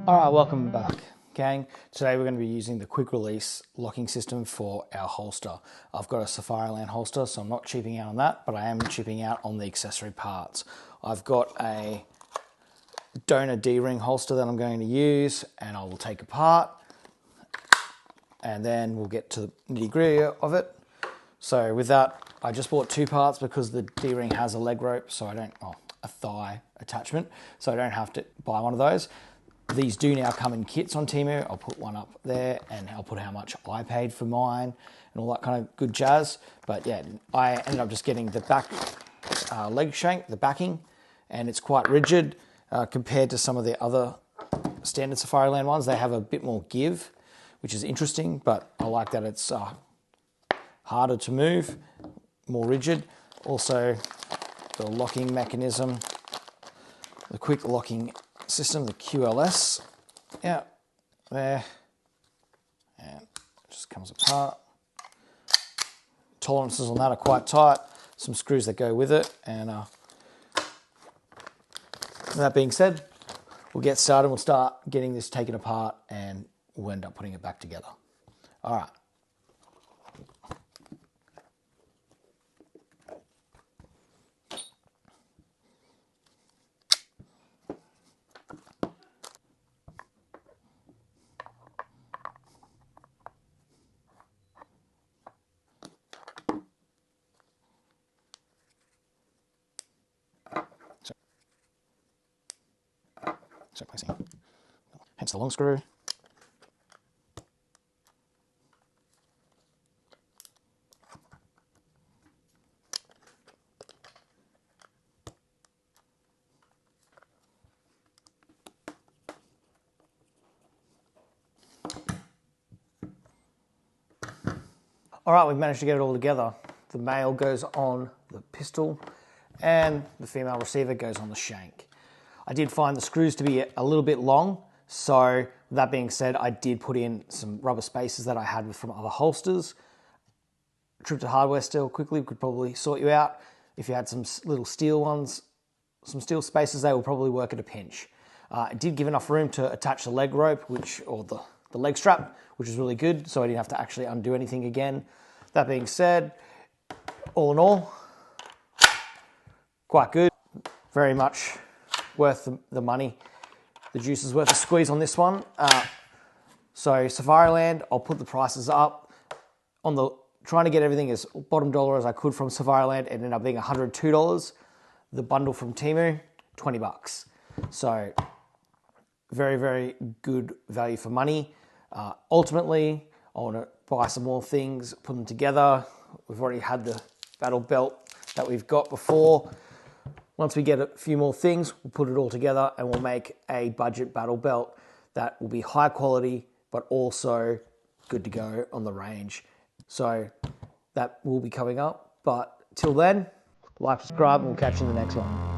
Alright, welcome back, gang. Today we're going to be using the quick release locking system for our holster. I've got a Safariland holster, so I'm not cheaping out on that, but I am cheaping out on the accessory parts. I've got a donor D-ring holster that I'm going to use, and I will take apart, and then we'll get to the nitty-gritty of it. So with that, I just bought two parts because the D-ring has a leg rope, so I don't, a thigh attachment, so I don't have to buy one of those. These do now come in kits on Temu. I'll put one up there and I'll put how much I paid for mine and all that kind of good jazz. But yeah, I ended up just getting the back leg shank, the backing, and it's quite rigid compared to some of the other standard Safariland ones. They have a bit more give, which is interesting, but I like that it's harder to move, more rigid. Also, the locking mechanism, the quick locking system, the QLS, yeah, there, and it just comes apart. Tolerances on that are quite tight, some screws that go with it, and that being said, we'll get started. We'll start getting this taken apart and we'll end up putting it back together. All right. So placing, hence the long screw. All right, we've managed to get it all together. The male goes on the pistol and the female receiver goes on the shank. I did find the screws to be a little bit long, so with that being said, I did put in some rubber spacers that I had from other holsters. Trip to hardware store quickly could probably sort you out. If you had some little steel ones, some steel spacers, they will probably work at a pinch. It did give enough room to attach the leg rope, or the leg strap, which is really good, so I didn't have to actually undo anything again. That being said, all in all, quite good. Very much worth the money. The juice is worth a squeeze on this one. So Safariland, I'll put the prices up. Trying to get everything as bottom dollar as I could from Safariland, it ended up being $102. The bundle from Temu, 20 bucks. So very, very good value for money. Ultimately, I want to buy some more things, put them together. We've already had the battle belt that we've got before. Once we get a few more things, we'll put it all together and we'll make a budget battle belt that will be high quality, but also good to go on the range. So that will be coming up. But till then, like, subscribe, and we'll catch you in the next one.